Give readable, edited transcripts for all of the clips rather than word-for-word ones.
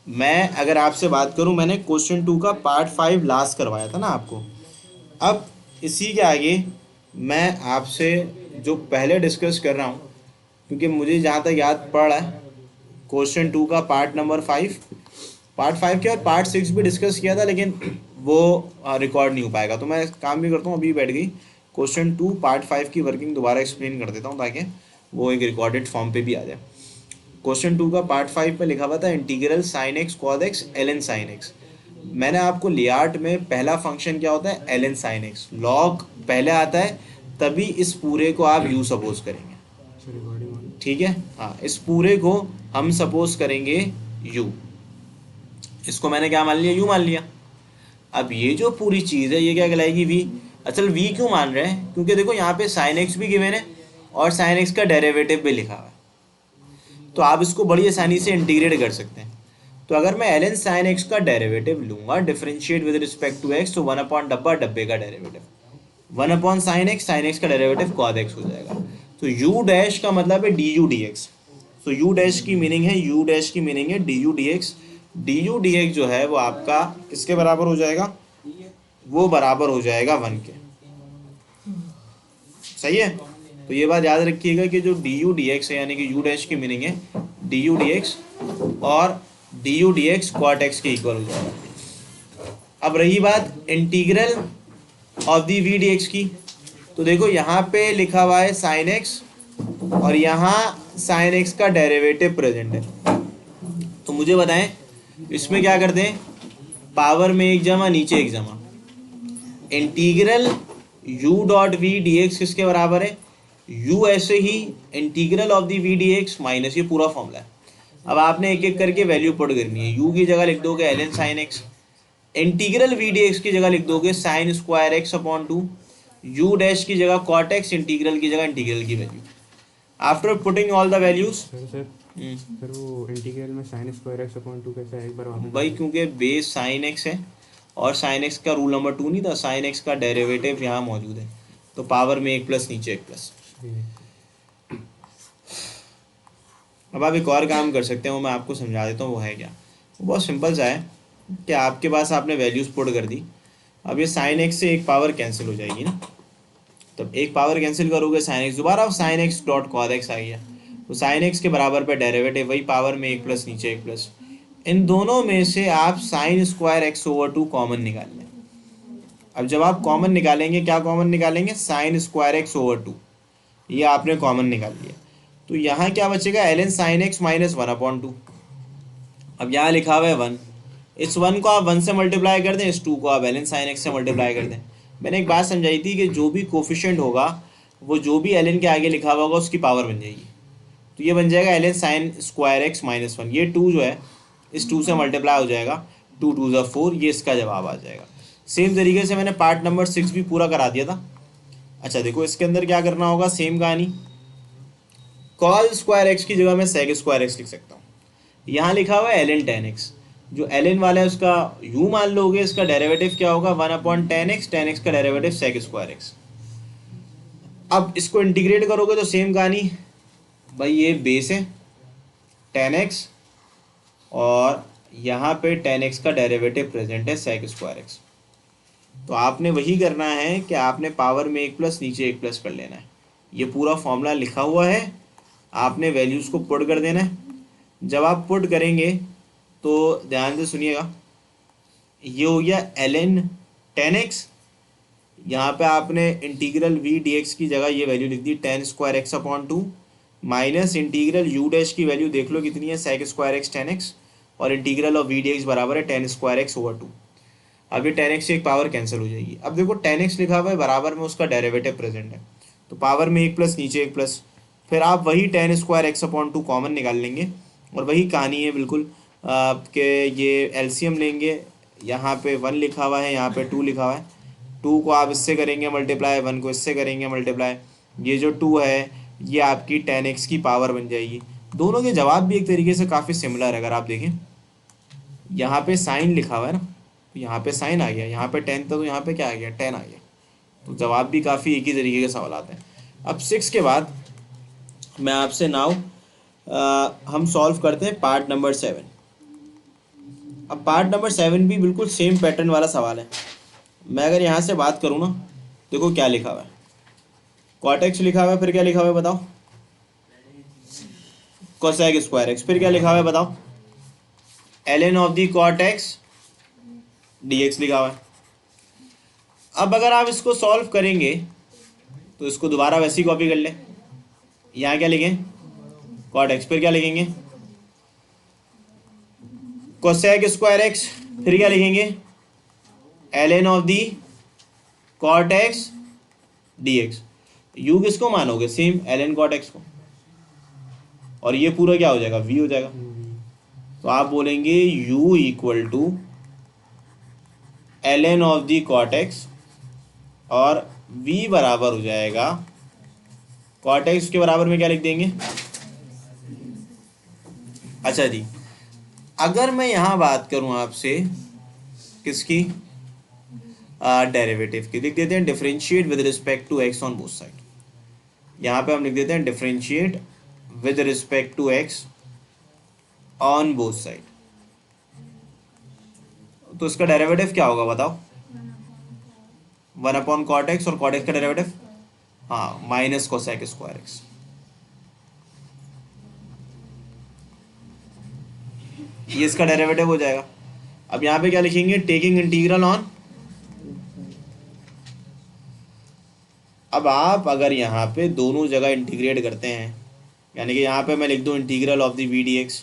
मैं अगर आपसे बात करूं, मैंने क्वेश्चन 2 का पार्ट 5 लास्ट करवाया था ना आपको। अब इसी के आगे मैं आपसे जो पहले डिस्कस कर रहा हूं, क्योंकि मुझे जहाँ तक याद पड़ रहा है क्वेश्चन 2 का पार्ट नंबर 5, पार्ट 5 के बाद पार्ट 6 भी डिस्कस किया था, लेकिन वो रिकॉर्ड नहीं हो पाएगा। तो मैं काम भी करता हूँ, अभी बैठ गई क्वेश्चन 2 पार्ट 5 की वर्किंग दोबारा एक्सप्लेन कर देता हूँ, ताकि वो एक रिकॉर्डेड फॉर्म पे भी आ जाए। क्वेश्चन 2 का पार्ट 5 में लिखा हुआ था integral sine x cot x L N sine x. मैंने आपको लियार्ट में पहला फंक्शन क्या होता है, L N sine x, log पहले आता है, तभी इस पूरे को आप यू सपोज करेंगे। ठीक है, हाँ, इस पूरे को हम सपोज करेंगे यू। इसको मैंने क्या मान लिया, यू मान लिया। अब ये जो पूरी चीज़ है ये क्या कहलाएगी, वी। असल वी क्यों मान रहे हैं, क्योंकि देखो यहाँ पे साइन एक्स भी गिवन है और साइन एक्स का डेरिवेटिव भी लिखा हुआ है, तो आप इसको बड़ी आसानी से इंटीग्रेट कर सकते हैं। तो अगर मैं एल एन साइन एक्स का डेरिवेटिव लूंगा differentiate with respect to X, तो वन अपॉन डब्बा, डब्बे का derivative one upon sine X का डेरिवेटिव कॉद एक्स हो जाएगा। तो यू डैश का मतलब है डी यू डी एक्स। तो यू डैश की मीनिंग है, यू डैश की मीनिंग है D U D X. D U D x जो है वो आपका किसके बराबर हो जाएगा, वो बराबर हो जाएगा 1 के। सही है। तो ये बात याद रखिएगा कि जो डी यू डी एक्स है, यानी कि यू डैश की मीनिंग है डी यू डी एक्स, और D U D X cot x के इक्वल हो जाएगा। अब रही बात integral of the we D X की, तो देखो यहाँ पे लिखा हुआ है साइन एक्स और यहाँ साइन एक्स का डेरिवेटिव प्रेजेंट है। तो मुझे बताएं इसमें क्या करते हैं, पावर में एक जमा नीचे एक जमा, integral u dot v D x किसके बराबर है, u ऐसे ही integral of the we D x minus ये पूरा फॉर्मूला है। अब आपने एक एक करके वैल्यू पुट करनी है। u की जगह लिख दोगे L N sine X, integral V D X की जगह लिख दोगे sine square x upon 2, U dash की जगह कॉट एक्स, इंटीग्रल की जगह इंटीग्रल की value. After putting all the values, sir वो इंटीग्रल में साइन स्क्वायर एक्स अपॉन 2 कैसे है, एक बार वापस भाई क्योंकि बेस साइन एक्स है और साइन एक्स का रूल नंबर 2 नहीं था, साइन एक्स का डेरिवेटिव यहाँ मौजूद है, तो पावर में एक प्लस नीचे एक प्लस। अब आप एक और काम कर सकते हैं, वो मैं आपको समझा देता हूँ वो है क्या। वो बहुत सिंपल सा है कि आपके पास आपने वैल्यूज पुट कर दी। अब ये साइन एक्स से एक पावर कैंसिल हो जाएगी ना, तब एक पावर कैंसिल करोगे साइन एक्स, दोबारा साइन एक्स डॉट कॉद एक्स आ गया, तो साइन एक्स के बराबर पे डेरिवेटिव वही पावर में एक प्लस नीचे एक प्लस। इन दोनों में से आप sign square x over 2 common निकाल लें। अब जब आप कॉमन निकालेंगे, क्या कॉमन निकालेंगे, साइन स्क्वायर एक्स ओवर 2, ये आपने कॉमन निकाल लिया। तो यहाँ क्या बचेगा, L N sine X minus 1/2। अब यहाँ लिखा हुआ है 1, इस 1 को आप 1 से मल्टीप्लाई कर दें, इस 2 को आप एल एन साइन एक्स से मल्टीप्लाई कर दें। मैंने एक बात समझाई थी कि जो भी कोफिशिएंट होगा वो जो भी एल एन के आगे लिखा हुआ होगा उसकी पावर बन जाएगी। तो ये बन जाएगा L N sine square x minus 1, ये 2 जो है इस 2 से मल्टीप्लाई हो जाएगा, 2 2 ज़ा 4, ये इसका जवाब आ जाएगा। सेम तरीके से मैंने पार्ट नंबर 6 भी पूरा करा दिया था। अच्छा देखो इसके अंदर क्या करना होगा, सेम कहानी, कॉल स्क्वायर एक्स की जगह मैं सेक स्क्वायर एक्स लिख सकता हूँ। यहाँ लिखा हुआ है एल एन टेन एक्स, जो एल एन वाला है उसका यू मान लोगे, इसका डेरिवेटिव क्या होगा 1/10x, 10x का डेरिवेटिव सेक स्क्वायर एक्स। अब इसको इंटीग्रेट करोगे तो सेम कहानी, भाई ये बेस है 10x और यहाँ पे 10x का डेरिवेटिव प्रेजेंट है सेक स्क्वायर एक्स। तो आपने वही करना है कि आपने पावर में एक प्लस नीचे एक प्लस कर लेना है। ये पूरा फॉर्मूला लिखा हुआ है, आपने वैल्यूज़ को पुट कर देना है। जब आप पुट करेंगे तो ध्यान से सुनिएगा, ये हो गया एल एन 10x, यहाँ पे आपने इंटीग्रल वी डी एक्स की जगह ये वैल्यू लिख दी 10 square x upon 2, minus integral U dash की वैल्यू देख लो कितनी है, सेक स्क्वायर एक्स 10x, और integral of V D X बराबर है 10 स्क्वायर एक्स ओवर 2। अब ये 10x से एक पावर कैंसिल हो जाएगी। अब देखो 10x लिखा हुआ है, बराबर में उसका डेरिवेटिव प्रेजेंट है, तो पावर में एक प्लस नीचे एक प्लस, फिर आप वही 10 स्क्वायर एक्स अपॉन 2 कॉमन निकाल लेंगे और वही कहानी है बिल्कुल कि ये एलसीएम लेंगे। यहाँ पे 1 लिखा हुआ है, यहाँ पे 2 लिखा हुआ है, 2 को आप इससे करेंगे मल्टीप्लाई, 1 को इससे करेंगे मल्टीप्लाई, ये जो 2 है ये आपकी 10x की पावर बन जाएगी। दोनों के जवाब भी एक तरीके से काफ़ी सिमिलर है। अगर आप देखें यहाँ पे साइन लिखा हुआ है ना, तो यहाँ पे साइन आ गया, यहाँ पे 10 था तो यहाँ पे क्या आ गया 10 आ गया, तो जवाब भी काफ़ी एक ही तरीके के सवाल आते हैं। अब 6 के बाद मैं आपसे नाउ हम सॉल्व करते हैं पार्ट नंबर 7। अब पार्ट नंबर 7 भी बिल्कुल सेम पैटर्न वाला सवाल है। मैं अगर यहाँ से बात करूँ ना, देखो क्या लिखा हुआ है, कॉट एक्स लिखा हुआ है, फिर क्या लिखा हुआ है बताओ, कोसेक स्क्वायर एक्स, फिर क्या लिखा हुआ है बताओ, ln of the cot X dx लिखा हुआ है। अब अगर आप इसको सॉल्व करेंगे तो इसको दोबारा वैसी कॉपी कर लें, यहाँ क्या लिखें, कॉट एक्स, फिर क्या लिखेंगे, कोसेक स्क्वायर एक्स, फिर क्या लिखेंगे, ln of the cot X dx। u किसको मानोगे, सेम ln कॉट एक्स को, और ये पूरा क्या हो जाएगा, v हो जाएगा। तो आप बोलेंगे u equal to ln of the cot x, और v बराबर हो जाएगा कॉट एक्स के बराबर में क्या लिख देंगे। अच्छा जी, अगर मैं यहाँ बात करूँ आपसे किसकी, डेरिवेटिव की, लिख देते हैं differentiate with respect to x on both side. यहाँ पे हम लिख देते हैं differentiate with respect to x on both side. तो इसका डेरिवेटिव क्या होगा बताओ, 1 अपॉन कॉट एक्स, और कॉट एक्स का डेरिवेटिव, हाँ, माइनस कोसेक स्क्वायर एक्स। ये इसका डेरिवेटिव हो जाएगा। अब यहाँ पे क्या लिखेंगे, टेकिंग इंटीग्रल ऑन। अब आप अगर यहाँ पे दोनों जगह इंटीग्रेट करते हैं, यानी कि यहाँ पे मैं लिख दूँ integral of the we D x,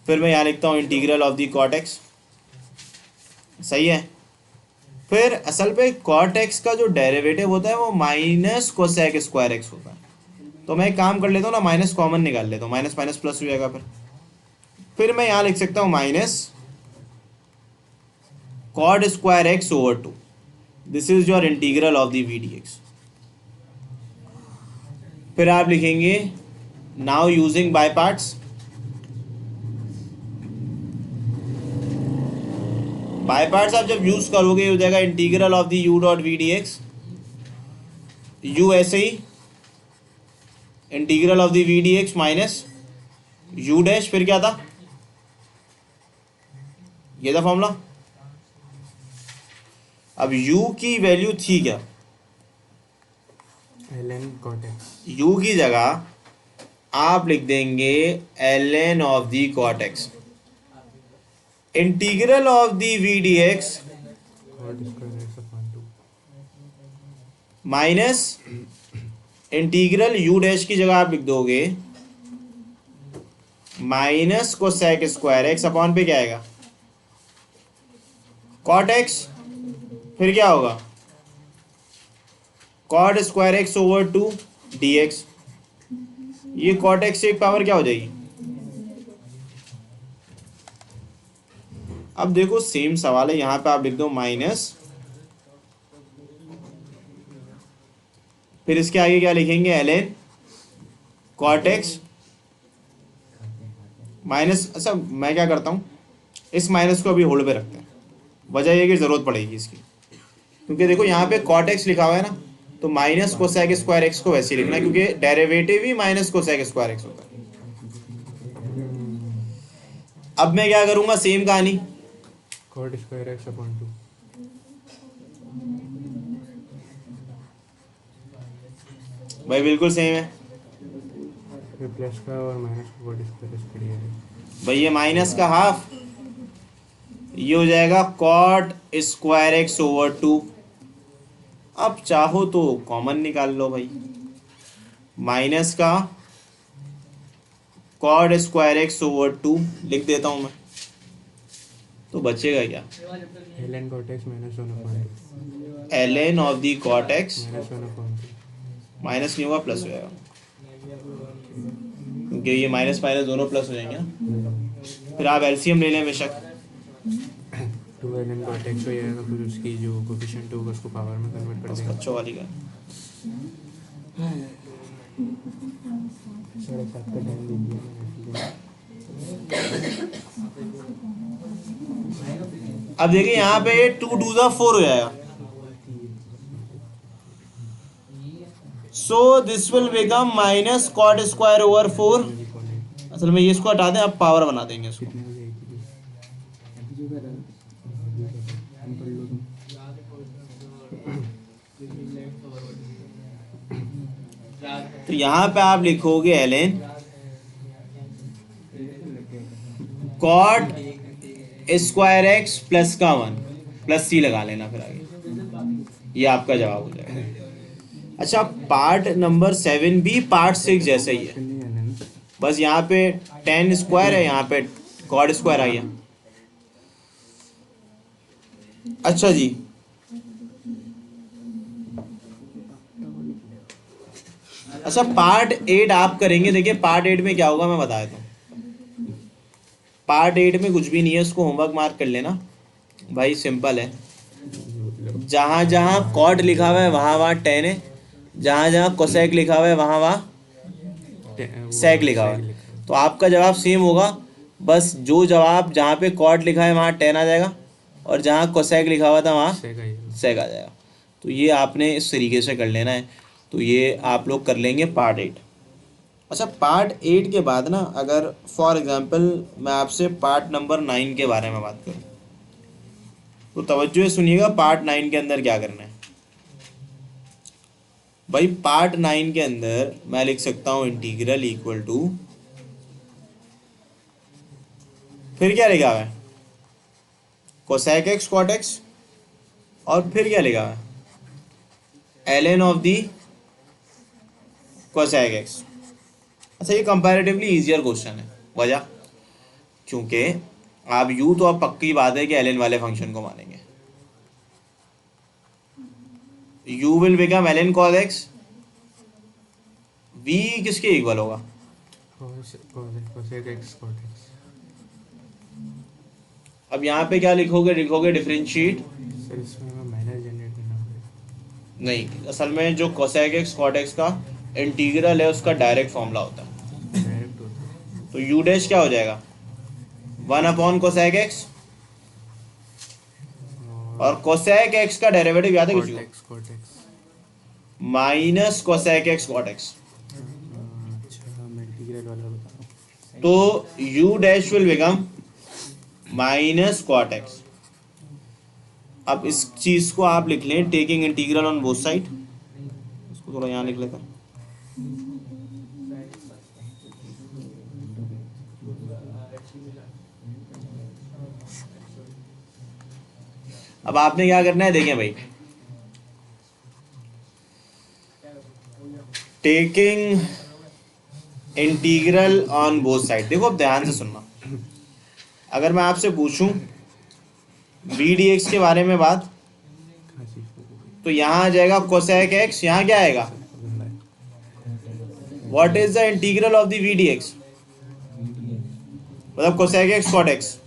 फिर मैं यहाँ लिखता हूँ integral of the cot x, सही है। फिर असल पे कॉट एक्स का जो डेरिवेटिव होता है वो माइनस कोसेक स्क्वायर एक्स होता है। तो मैं एक काम कर लेता हूँ ना, माइनस कॉमन निकाल लेता हूँ, माइनस माइनस प्लस हो जाएगा। फिर मैं यहाँ लिख सकता हूँ minus cot square x over 2, this is your integral of the we D x. फिर आप लिखेंगे now using by parts, by parts आप जब यूज करोगे हो जाएगा integral of the u dot v D x, u ऐसे ही integral of the we D x minus u dash, फिर क्या था, ये था फॉर्मूला। अब u की वैल्यू थी क्या, ln cot x, u की जगह आप लिख देंगे ln of the cot x, integral of the we D x cot square x upon 2, minus integral u dash की जगह आप लिख दोगे minus cosec square x upon पे क्या आएगा, कॉट एक्स, फिर क्या होगा, cot square x over 2 dx। ये कॉट एक्स से एक पावर क्या हो जाएगी। अब देखो सेम सवाल है, यहां पे आप लिख दो माइनस, फिर इसके आगे क्या लिखेंगे, ln कॉट एक्स माइनस। अच्छा मैं क्या करता हूं, इस माइनस को अभी होल्ड पे रखते हैं, वजह यह कि जरूरत पड़ेगी इसकी, क्योंकि देखो यहाँ पे कॉट एक्स लिखा हुआ है ना, तो माइनस कोसेक स्क्वायर एक्स को वैसे ही लिखना, क्योंकि डेरिवेटिव ही माइनस कोसेक स्क्वायर एक्स होता है। अब मैं क्या करूंगा, सेम कहानी, cot square x upon 2, भाई बिल्कुल सेम है फिर प्लस का और माइनस का cot square x कर दिया है। भाई, ये माइनस का हाफ, ये हो जाएगा कॉट स्क्वायर एक्स ओवर 2। अब चाहो तो कॉमन निकाल लो भाई, माइनस का कॉट स्क्वायर एक्स ओवर 2 लिख देता हूं मैं, तो बचेगा क्या, ln cot x minus 1 upon 2, ln of the cot x, minus 1 upon 2, minus नहीं होगा प्लस हो जाएगा, क्योंकि ये माइनस माइनस दोनों प्लस हो जाएंगे ना। फिर आप एलसीएम ले लें बेशक, 2 ln cot x हो जाएगा, फिर उसकी जो कोफिशिएंट होगा उसको पावर में कन्वर्ट कर बस देंगे। बच्चों वाली का। 7.5 का टाइम दे दिया। अब देखिए यहाँ पे 2 2 ज़ा 4 हो जाएगा, so this will become minus cot square over 4। असल में ये इसको हटा दें, अब पावर बना देंगे इसको। कितने हो जाएगी? पढ़ लो तुम। तो यहाँ पे आप लिखोगे L N cot square x plus का 1 प्लस सी लगा लेना फिर आगे, ये आपका जवाब हो जाएगा। अच्छा, पार्ट नंबर 7 भी पार्ट 6 जैसा ही है, नहीं है ना? बस यहाँ पे टेन स्क्वायर है, यहाँ पे कॉड स्क्वायर आ गया। अच्छा जी, अच्छा पार्ट 8 आप करेंगे। देखिए पार्ट 8 में क्या होगा मैं बता देता हूँ। पार्ट 8 में कुछ भी नहीं है, उसको होमवर्क मार्क कर लेना भाई, सिंपल है। जहाँ जहाँ कॉड लिखा हुआ है वहाँ वहाँ टेन है, जहाँ जहाँ कोसेक लिखा हुआ है वहाँ वहाँ सेक लिखा हुआ है। तो आपका जवाब सेम होगा, बस जो जवाब जहाँ पे कॉड लिखा है वहाँ टेन आ जाएगा, और जहाँ कोसेक लिखा हुआ था वहाँ सेक आ जाएगा। तो ये आपने इस तरीके से कर लेना है। तो ये आप लोग कर लेंगे पार्ट 8। अच्छा, पार्ट 8 के बाद ना, अगर फॉर एग्जांपल मैं आपसे पार्ट नंबर 9 के बारे में बात करूँ, तो तवज्जो से सुनिएगा पार्ट 9 के अंदर क्या करना है। भाई पार्ट 9 के अंदर मैं लिख सकता हूँ इंटीग्रल इक्वल टू, फिर क्या लिखा हुआ है, कोसेक एक्स कॉट एक्स, और फिर क्या लिखा हुआ है, L N of the cosec x. अच्छा, ये कंपैरेटिवली इजियर क्वेश्चन है। वजह, क्योंकि आप यू तो अब पक्की बात है कि एलएन वाले फंक्शन को मानेंगे। U will become L N cos x, v किसके इक्वल होगा, कोसेक एक्स कॉट एक्स। अब यहाँ पे क्या लिखोगे, लिखोगे डिफरेंशिएट। सर इसमें हमें माइनस जनरेट करना पड़ेगा। नहीं, असल में जो कोसेक एक्स कॉट एक्स का इंटीग्रल है उसका डायरेक्ट फॉर्मूला होता है। डायरेक्ट होता है। तो यू डैश क्या हो जाएगा, 1 कोसेक एक्स, और कोसेक एक्स का डेरिवेटिव याद है किसी को, cot x minus cosec x cot x. अच्छा, मैं इंटीग्रल वाला बता रहा हूँ। तो you dash will become minus cot x. अब इस चीज को आप लिख लें taking integral on both side, इसको थोड़ा यहाँ लिख लेता। अब आपने क्या करना है, देखें भाई, taking integral on both side. देखो अब ध्यान से सुनना, अगर मैं आपसे पूछूं वी डी एक्स के बारे में बात, तो यहाँ आ जाएगा कोसेक एक्स, यहाँ क्या आएगा, what is the integral of the v D x, मतलब cosec x cot x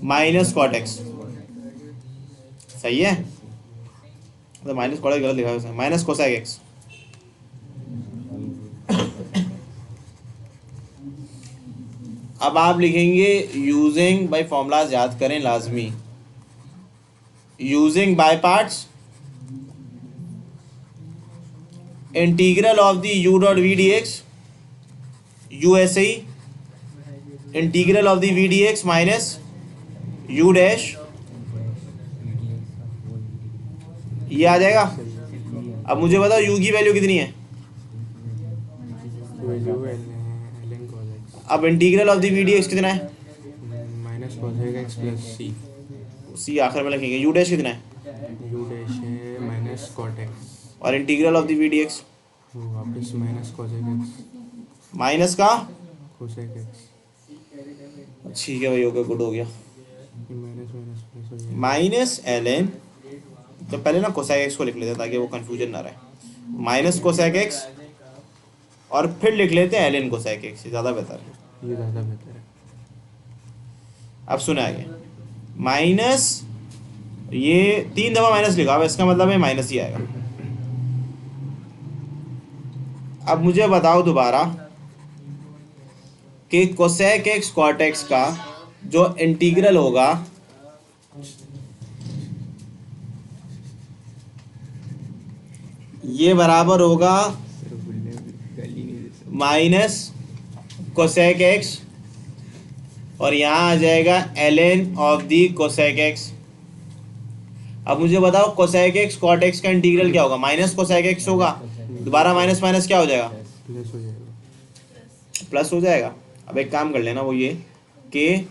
minus cot x. सही है, मतलब माइनस कॉट एक्स गलत लिखा है, माइनस कोसेक एक्स। अब आप लिखेंगे यूजिंग, बाय फॉर्मूलाज याद करें लाजमी, using by parts integral of the u dot v D x, u ऐसे ही integral of the v D x minus u dash, ये आ जाएगा। अब मुझे बताओ यू की वैल्यू कितनी है, एलन कॉस एक्स अब integral of the v D x कितना है, minus cosec x plus c. C आखिर में लिखेंगे। यू डैश कितना है, यू डैश है माइनस कॉट एक्स, और integral of the v D x वो वापस माइनस कोसेक एक्स माइनस का, कोसेक एक्स। ठीक है भाई, हो गया, गुड हो गया। माइनस माइनस प्लस हो जाएगा। माइनस एल एन, तो पहले ना कोसेक एक्स को लिख लेते हैं ताकि वो कंफ्यूजन ना रहे, माइनस कोसेक एक्स, और फिर लिख लेते हैं एल एन कोसेक एक्स, ये ज़्यादा बेहतर है। ये ज़्यादा बेहतर है। अब सुना आगे, माइनस, ये 3 दफ़ा माइनस लिखा हुआ है, इसका मतलब है माइनस ही आएगा। अब मुझे बताओ दोबारा कि कोसेक एक्स कॉट एक्स का जो इंटीग्रल होगा ये बराबर होगा माइनस कोसेक एक्स और यहाँ आ जाएगा ln of the cosec x. अब मुझे बताओ कोसेक एक्स कॉट एक्स का इंटीग्रल क्या होगा, माइनस कोसेक एक्स होगा, दोबारा माइनस माइनस क्या हो जाएगा, प्लस हो जाएगा। प्लस हो जाएगा। अब एक काम कर लेना, वो ये कि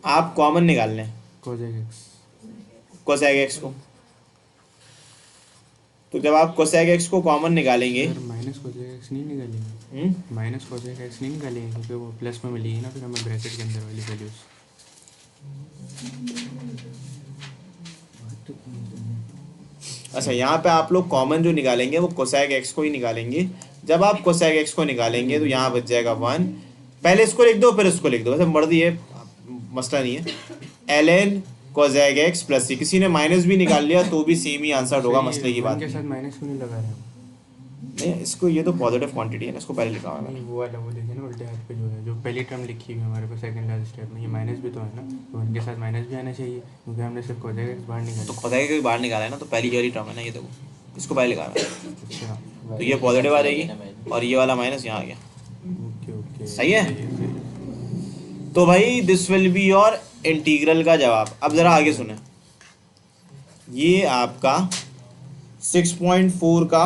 आप कॉमन निकाल लें कोजेक एक्स। कोसेक एक्स को। तो जब आप कोसेक एक्स को कॉमन निकालेंगे, सर माइनस कोजेक एक्स नहीं निकालेंगे, माइनस कोजेक एक्स नहीं निकालेंगे क्योंकि वो प्लस में मिलेगी ना फिर हमें ब्रैकेट के अंदर वाली वैल्यूज। अच्छा यहाँ पे आप लोग कॉमन जो निकालेंगे वो कोसेक एक्स को ही निकालेंगे। जब आप कोसेक एक्स को निकालेंगे तो यहाँ बच जाएगा 1, पहले इसको लिख दो फिर इसको लिख दो, वैसे मर्जी है, मसला नहीं है। ln कोसेक एक्स प्लस सी, किसी ने माइनस भी निकाल लिया तो भी सेम ही आंसर होगा, मसले की बात के नहीं साथ माइनस क्यों नहीं लगा रहे हैं? नहीं। इसको ये तो पॉजिटिव क्वांटिटी है ना, इसको पहले लिखा हुआ है। नहीं वो वाला वो देखिए ना उल्टे हाथ पे जो है, जो पहली टर्म लिखी हुई है हमारे पास सेकंड लास्ट स्टेप में, ये माइनस भी तो है ना, तो इनके साथ माइनस भी आना चाहिए क्योंकि हमने सिर्फ कोजेक एक्स बाहर तो निकाला। कोसेक एक्स बाहर निकाला है ना, तो पहली वाली टर्म है ना, ये देखो, इसको पहले लिखा हुआ है। अच्छा तो ये पॉजिटिव आ जाएगी और ये वाला माइनस यहाँ आ गया। ओके ओके सही है? तो भाई this will be your integral का जवाब। अब ज़रा आगे सुने, ये आपका 6.4 का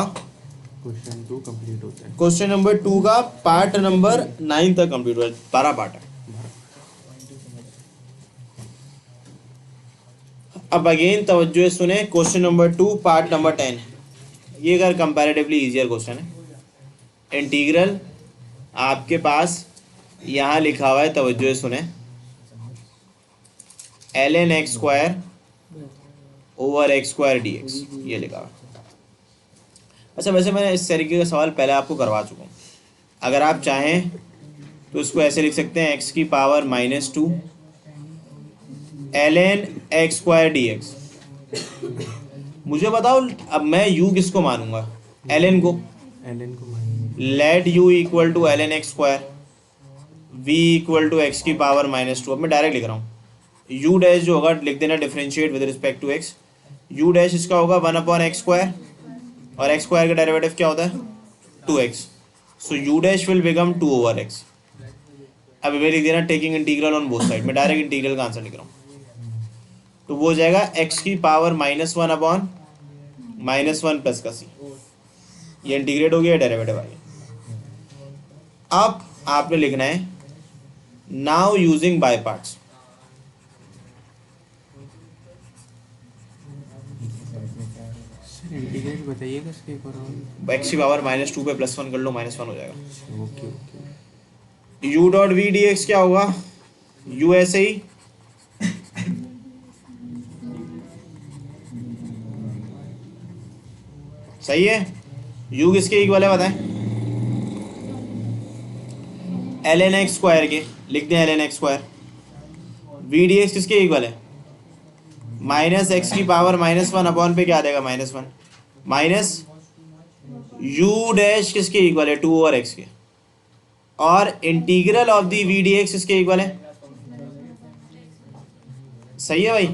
क्वेश्चन 2 कंप्लीट होता है। क्वेश्चन नंबर 2 का पार्ट नंबर 9 तक कंप्लीट हुआ है, 12 पार्ट है। अब अगेन तवज्जो से सुने, क्वेश्चन नंबर 2 पार्ट नंबर 10, ये अगर कंपैरेटिवली इजियर क्वेश्चन है। इंटीग्रल आपके पास यहाँ लिखा हुआ है, तवज्जो से सुने, ln x square over x square D x, ये लिखा हुआ है। अच्छा वैसे मैंने इस तरीके का सवाल पहले आपको करवा चुका हूँ, अगर आप चाहें तो इसको ऐसे लिख सकते हैं, x की power -2 ln x square D x. मुझे बताओ अब मैं u किसको मानूंगा, ln को, एलएन को मानेंगे। Let u equal to ln x square, v equal to x की पावर -2। अब मैं डायरेक्ट लिख रहा हूँ, u डैश जो होगा लिख देना differentiate with respect to x, u dash इसका होगा 1/x स्क्वायर, और x स्क्वायर का डेरिवेटिव क्या होता है 2x, so u dash will become 2/x। अब मैं लिख देना taking integral on both side, मैं डायरेक्ट इंटीग्रल का आंसर लिख रहा हूँ, तो वो हो जाएगा x की पावर -1/-1 प्लस का c, ये इंटीग्रेट हो गया, डेरिवेटिव आ गया। अब आपने लिखना है now using by parts. Sir integrate बताइएगा इसके एक और। x की पावर -2 पे +1 कर लो, -1 हो जाएगा। Okay okay. u dot v D x क्या होगा, u ऐसे ही सही है, u किसके इक्वल है बताएं, ln x स्क्वायर के, लिख दें ln x स्क्वायर। वी डी एक्स किसके इक्वल है, -x की पावर -1 अपॉन पे क्या आ जाएगा -1, माइनस u डैश किसके इक्वल है 2/x के, और integral of the we D x किसके इक्वल है, सही है भाई।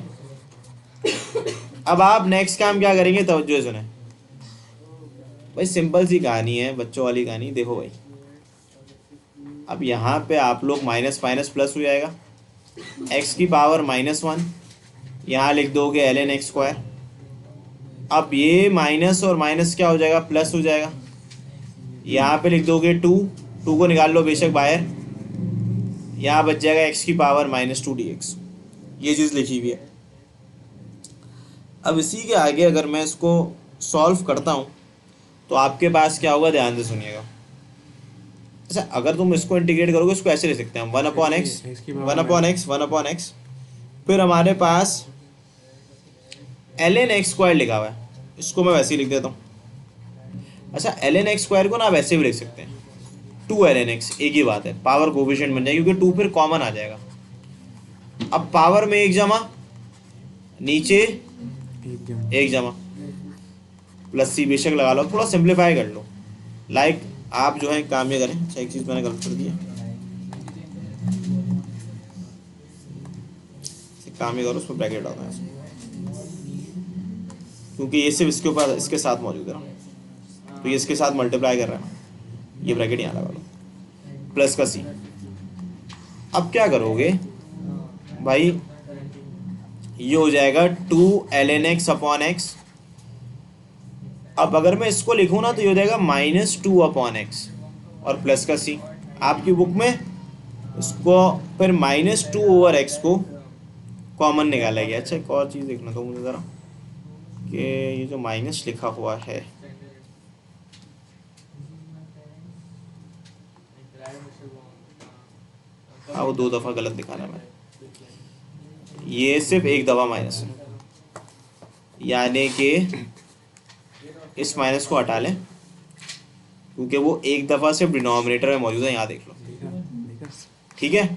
अब आप नेक्स्ट काम क्या करेंगे, तवज्जो सुने भाई, सिंपल सी कहानी है, बच्चों वाली कहानी। देखो भाई अब यहाँ पे आप लोग माइनस माइनस प्लस हो जाएगा, x की पावर -1, यहाँ लिख दोगे ln x स्क्वायर। अब ये माइनस और माइनस क्या हो जाएगा, प्लस हो जाएगा, यहाँ पे लिख दोगे 2 को निकाल लो बेशक बाहर, यहाँ बच जाएगा x की पावर -2 dx, ये चीज़ लिखी हुई है। अब इसी के आगे अगर मैं इसको सॉल्व करता हूँ तो आपके पास क्या होगा, ध्यान से सुनिएगा। अच्छा अगर तुम इसको इंटीग्रेट करोगे, इसको ऐसे लिख सकते हैं हम 1/x, फिर हमारे पास ln x स्क्वायर लिखा हुआ है, इसको मैं वैसे ही लिख देता हूँ। अच्छा ln x स्क्वायर को ना वैसे भी लिख सकते हैं 2 ln x, एक ही बात है, पावर कोफिशिएंट बन जाएगी क्योंकि 2 फिर कॉमन आ जाएगा। अब पावर में 1 जमा, नीचे 1 जमा, प्लस सी बेशक लगा लो, थोड़ा सिंप्लीफाई कर लो। लाइक आप जो है काम ये करें, अच्छा एक चीज़ मैंने गलत कर दिया, काम ये करो, उसमें ब्रैकेट डालना है क्योंकि ये सिर्फ इसके ऊपर इसके साथ मौजूद है, तो ये इसके साथ मल्टीप्लाई कर रहा है ना, ये ब्रैकेट यहाँ लगा लो, प्लस का सी, अब क्या करोगे भाई, ये हो जाएगा 2 ln x/x। अब अगर मैं इसको लिखूँ ना तो ये हो जाएगा -2/x और प्लस का c। आपकी बुक में इसको फिर -2/x को कॉमन निकाला गया। अच्छा एक और चीज़ देखना तो मुझे ज़रा, कि ये जो माइनस लिखा हुआ है हाँ वो 2 दफ़ा गलत दिखाना है। मैं ये सिर्फ एक दफ़ा माइनस है, यानी कि इस माइनस को हटा लें क्योंकि वो एक दफ़ा सिर्फ डिनोमिनेटर में मौजूद है। यहाँ देख लो, देखा देखा। ठीक है।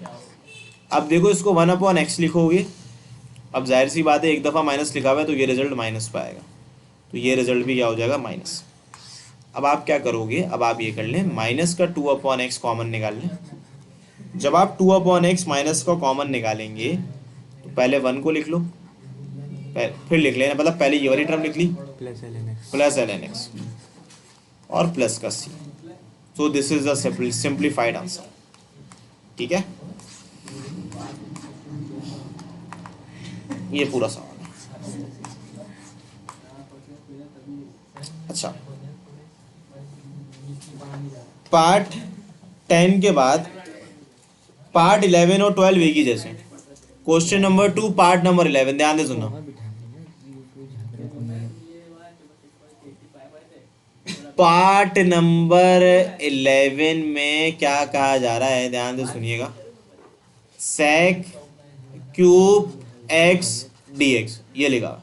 अब देखो इसको 1/x लिखोगे, अब जाहिर सी बात है एक दफ़ा माइनस लिखा हुआ है तो ये रिजल्ट माइनस पे आएगा, तो ये रिजल्ट भी क्या हो जाएगा, माइनस। अब आप क्या करोगे, अब आप ये कर लें, माइनस का 2/x कॉमन निकाल लें। जब आप 2/x माइनस का कॉमन निकालेंगे तो पहले 1 को लिख लो, फिर लिख लेना, मतलब पहले ये वाली टर्म लिख ली plus ln x। Plus ln x और प्लस का c। So this is the simplified answer, ठीक है। ये पूरा सवाल है। अच्छा, पार्ट 10 के बाद पार्ट 11 और 12 एक ही जैसे। क्वेश्चन नंबर 2 पार्ट नंबर 11, ध्यान से सुनो। पार्ट नंबर 11 में क्या कहा जा रहा है, ध्यान से सुनिएगा। सेक क्यूब एक्स dx ये लिखा।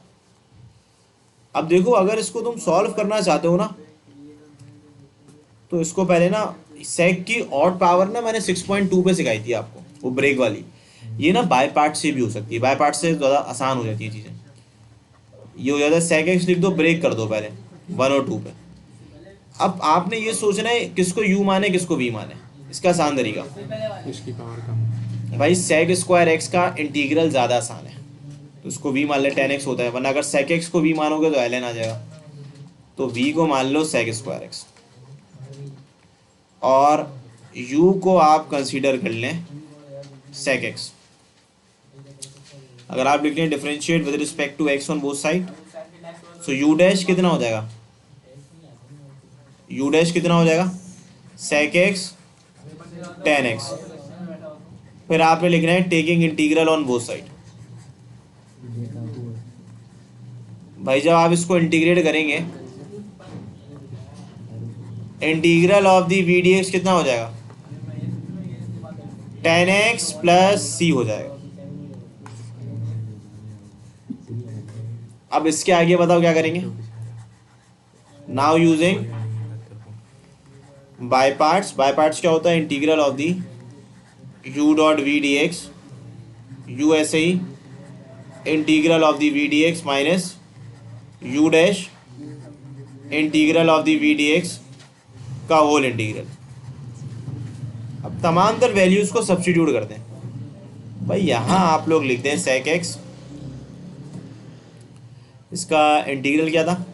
अब देखो अगर इसको तुम सॉल्व करना चाहते हो ना तो इसको पहले ना सेक की ऑड पावर ना मैंने 6.2 पे सिखाई थी आपको, वो ब्रेक वाली। ये ना बाय पार्ट से भी हो सकती है, बाय पार्ट से ज़्यादा आसान हो जाती है चीज़ें। ये हो जाता है सेक एक्स लिख दो, ब्रेक कर दो पहले 1 और 2 पे। अब आपने ये सोचना है किसको u माने किसको v माने। इसका आसान तरीका इसकी पावर कम। भाई, सेक स्क्वायर एक्स का इंटीग्रल ज़्यादा आसान है तो उसको v मान ले, 10x होता है, वरना अगर सेक एक्स को v मानोगे तो ln आ जाएगा। तो v को मान लो सेक स्क्वायर एक्स और u को आप कंसीडर कर लें सेक एक्स। अगर आप लिख लें differentiate with respect to x on both side, so u dash कितना हो जाएगा, u डैश कितना हो जाएगा, सेक एक्स 10x। फिर आपने लिखना है taking integral on both side. भाई जब आप इसको इंटीग्रेट करेंगे, integral of the we D x कितना हो जाएगा, 10x प्लस c हो जाएगा। अब इसके आगे बताओ क्या करेंगे। Now using by parts. By parts क्या होता है, integral of the u dot v D x, u ऐसे ही integral of the we D x minus u dash integral of the we D x का होल इंटीग्रल। अब तमाम तर values को सब्स्टिट्यूट करते हैं। भाई यहाँ आप लोग लिखते हैं सेक एक्स, इसका इंटीग्रल क्या था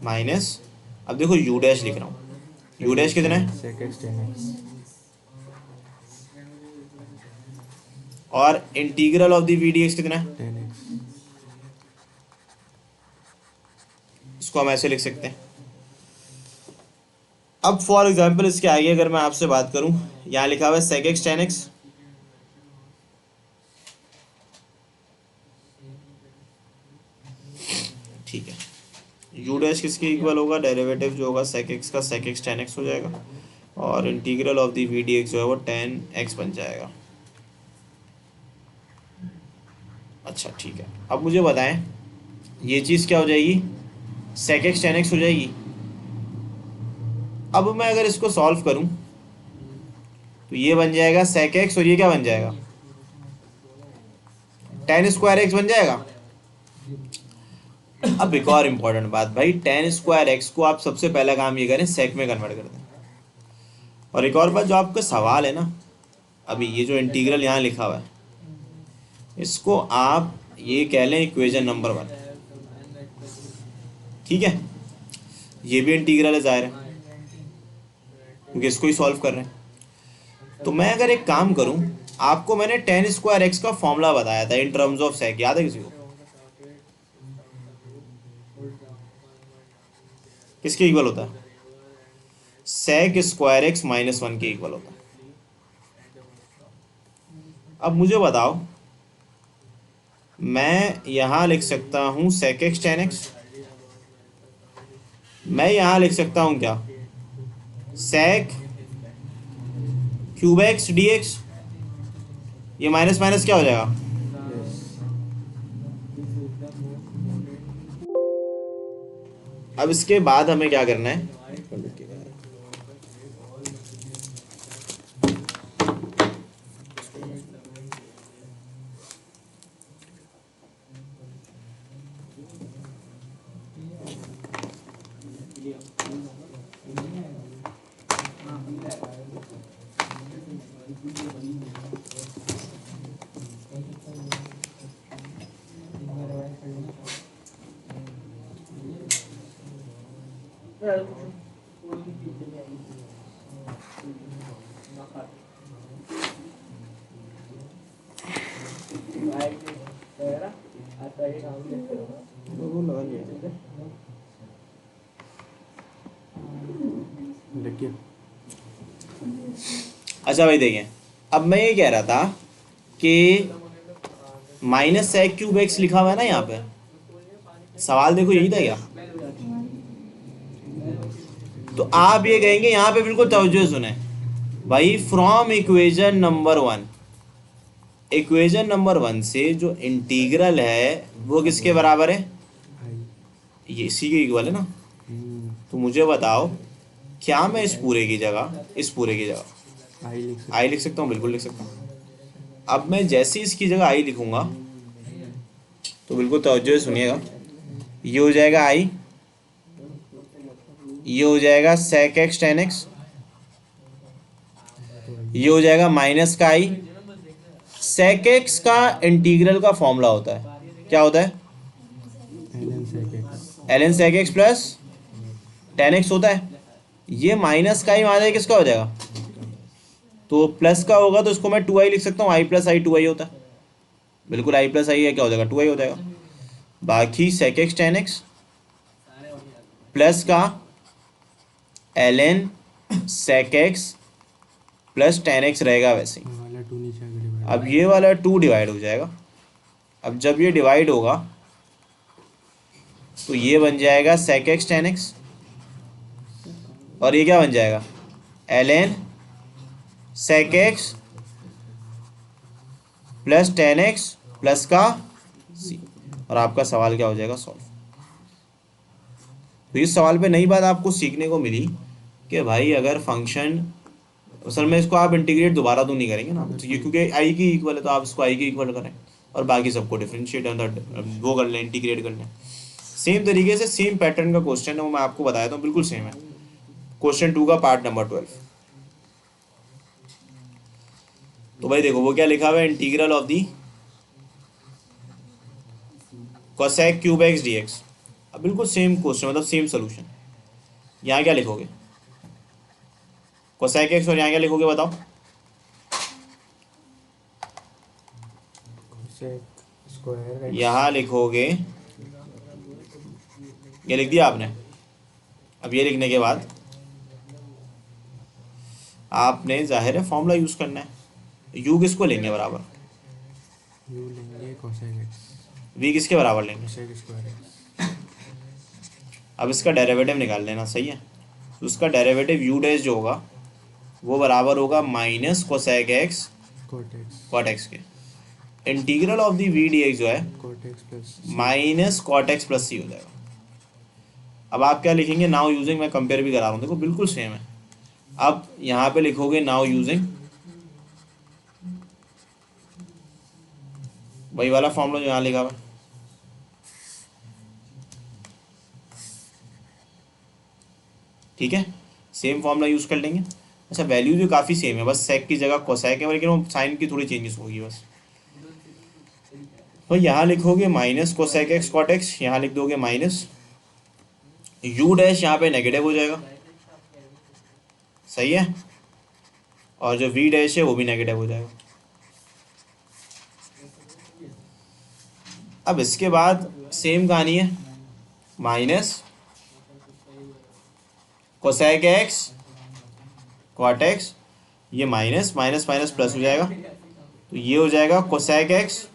माइनस, अब देखो u डैश लिख रहा हूँ, u डैश कितना है, सेक एक्स 10x। और integral of the we D x कितना है, 10x। इसको हम ऐसे लिख सकते हैं। अब फॉर एग्जांपल इसके आगे अगर मैं आपसे बात करूं, यहाँ लिखा हुआ है सेक एक्स 10x, ठीक है। u डैश किसके इक्वल होगा, डेरिवेटिव जो होगा सेक एक्स का, सेक एक्स 10x हो जाएगा और integral of the we D x जो है वो 10x बन जाएगा। अच्छा ठीक है, अब मुझे बताएं ये चीज़ क्या हो जाएगी, सेक एक्स 10x हो जाएगी। अब मैं अगर इसको सॉल्व करूं तो ये बन जाएगा सेक एक्स और ये क्या बन जाएगा, 10 स्क्वायर एक्स बन जाएगा। अब एक और इम्पोर्टेंट बात भाई, 10 स्क्वायर एक्स को आप सबसे पहला काम ये करें सेक में कन्वर्ट कर दें। और एक और बात, जो आपका सवाल है ना अभी, ये जो इंटीग्रल यहाँ लिखा हुआ है इसको आप ये कह लें इक्वेशन नंबर 1, ठीक है। ये भी इंटीग्रल है जाहिर है क्योंकि इसको ही सॉल्व कर रहे हैं। तो मैं अगर एक काम करूं, आपको मैंने टेन स्क्वायर एक्स का फॉर्मूला बताया था इन टर्म्स ऑफ सेक, याद है किसी को? किसके इक्वल होता है? सेक स्क्वायर एक्स -1 के इक्वल होता है। अब मुझे बताओ, मैं यहां लिख सकता हूं सेक एक्स टेन एक्स, मैं यहां लिख सकता हूं क्या, sec cube x d x, ये माइनस माइनस क्या हो जाएगा? यस। अब इसके बाद हमें क्या करना है, लग गया। अच्छा भाई देखें, अब मैं ये कह रहा था कि माइनस सेक क्यूब एक्स लिखा हुआ है ना यहाँ पे, सवाल देखो यही था क्या? तो आप ये कहेंगे यहाँ पे, बिल्कुल तवज्जो सुने भाई, from equation number 1, equation number 1 से जो इंटीग्रल है वो किसके बराबर है? आई। ये इसी के इक्वल है ना। तो मुझे बताओ, क्या मैं इस पूरे की जगह, इस पूरे की जगह आई लिख सकते। आई लिख सकता हूँ? बिल्कुल लिख सकता हूँ। अब मैं जैसे ही इसकी जगह आई लिखूंगा, तो बिल्कुल तवज्जो से सुनिएगा, ये हो जाएगा आई, ये हो जाएगा सेक एक्स टेन एक्स, ये हो जाएगा माइनस का आई। सेक एक्स का इंटीग्रल का फॉर्मूला होता है, क्या होता है? L N sec x. L sec x plus ten x होता है। ये माइनस का ही वहाँ जाए किसका हो जाएगा? तो प्लस का होगा, तो इसको मैं 2i लिख सकता हूँ, आई प्लस आई 2i होता है। बिल्कुल आई प्लस आई है, क्या हो जाएगा? 2i हो जाएगा। बाकी sec x ten x plus का ln sec x plus ten x रहेगा वैसे ही। ये वाला 2 नीचे आगे डिवाइड। अब ये वाला 2 डिवाइड हो जाएगा। अब जब ये डिवाइड होगा तो ये बन जाएगा सेक एक्स टेन एक्स, और ये क्या बन जाएगा? ln sec x plus ten x plus का सी, और आपका सवाल क्या हो जाएगा? सॉल्व। तो इस सवाल पे नई बात आपको सीखने को मिली कि भाई अगर फंक्शन, असल में इसको आप इंटीग्रेट दोबारा तो नहीं करेंगे ना, तो ये क्योंकि आई की इक्वल है तो आप इसको आई की इक्वल करें और बाकी सबको डिफरेंशिएट वो कर लें, इंटीग्रेट कर लें। सेम तरीके से सेम पैटर्न का क्वेश्चन है, वो मैं आपको बताया था, बिल्कुल सेम है। क्वेश्चन 2 का पार्ट नंबर 12। तो भाई देखो वो क्या लिखा हुआ है, integral of the cosec cube x d x. अब बिल्कुल सेम क्वेश्चन, मतलब सेम सोल्यूशन। यहाँ क्या लिखोगे? कोसेक एक्स, और यहाँ क्या लिखोगे बताओ? Sec square x. यहाँ लिखोगे, ये लिख दिया आपने। अब ये लिखने के बाद आपने जाहिर है फॉर्मूला यूज करना है। यू किसको लेंगे बराबर? यू लेंगे कोसेक एक्स। वी किसके बराबर लेंगे? Cosec square x. अब इसका डेरिवेटिव निकाल लेना, सही है। तो उसका डेरिवेटिव यू डैश जो होगा वो बराबर होगा minus cosec x cot x. Cot x के। Integral of the we D x जो है cot x plus minus cot x plus c हो जाएगा। अब आप क्या लिखेंगे? नाउ यूजिंग, मैं कंपेयर भी करा रहा हूँ, देखो बिल्कुल सेम है। अब यहाँ पे लिखोगे नाउ यूजिंग वही वाला फॉर्मूला जो यहाँ लिखा हुआ है। ठीक है, सेम फॉर्मूला यूज कर लेंगे। अच्छा, वैल्यू जो काफ़ी सेम है, बस सेक की जगह कोसेक है, लेकिन वो साइन की थोड़ी चेंजेस होगी बस। तो यहाँ लिखोगे minus cosec x cot x, यहाँ लिख दोगे माइनस यू डैश, यहाँ पे नेगेटिव हो जाएगा, सही है। और जो v डैश है वो भी नेगेटिव हो जाएगा। अब इसके बाद सेम कहानी है, minus cosec x cot x, ये माइनस माइनस माइनस प्लस हो जाएगा, तो ये हो जाएगा कोसेक एक्स,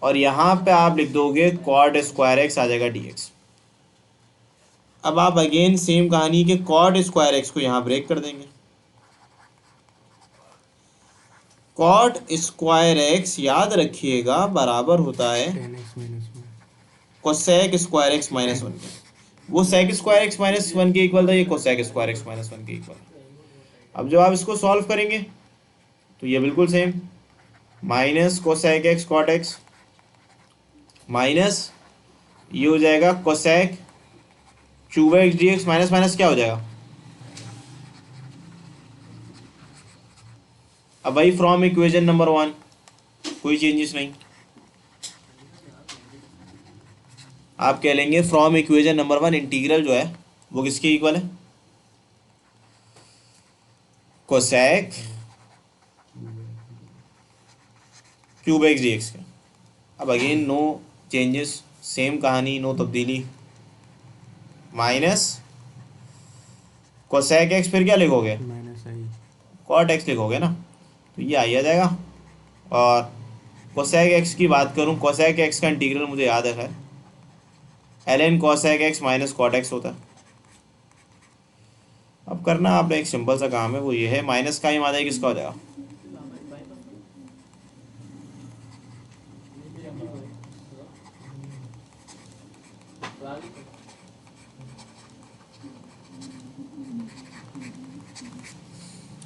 और यहाँ पे आप लिख दोगे कॉट स्क्वायर एक्स आ जाएगा dx। अब आप अगेन सेम कहानी के कॉट स्क्वायर एक्स को यहाँ ब्रेक कर देंगे। कॉट स्क्वायर एक्स याद रखिएगा बराबर होता है 10x माइनस में। Cosec square x minus one के। वो sec square x minus one के इक्वल था, ये cosec square x minus one के इक्वल। अब जब आप इसको सॉल्व करेंगे तो ये बिल्कुल same, minus cosec x cot x minus ये हो जाएगा cosec cube x d x, minus minus क्या हो जाएगा। अब भाई फ्रॉम इक्वेशन नंबर 1 कोई चेंजेस नहीं, आप कह लेंगे फ्रॉम इक्वेशन नंबर 1 इंटीग्रल जो है वो किसके इक्वल है, cosec cube x d x का। अब अगेन नो चेंजेस, सेम कहानी, नो तब्दीली, माइनस कोसेक एक्स फिर क्या लिखोगे, माइनस आई। कॉट एक्स लिखोगे ना, तो ये आ जाएगा। और कोसेक एक्स की बात करूं, कोसेक एक्स का इंटीग्रल मुझे याद है ln cosec x minus cot x होता है। अब करना आपने एक सिंपल सा काम है, वो ये है माइनस का ही आ जाएगा, किसका हो जाएगा,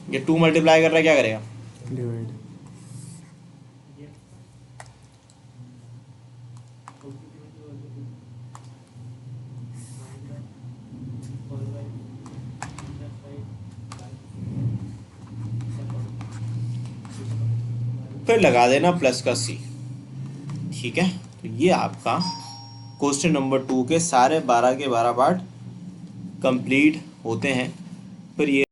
ये 2 मल्टीप्लाई कर रहा है क्या करेगा, डिवाइड। फिर लगा देना प्लस का सी। ठीक है, तो ये आपका क्वेश्चन नंबर 2 के सारे 12 के 12 पार्ट कंप्लीट होते हैं। फिर ये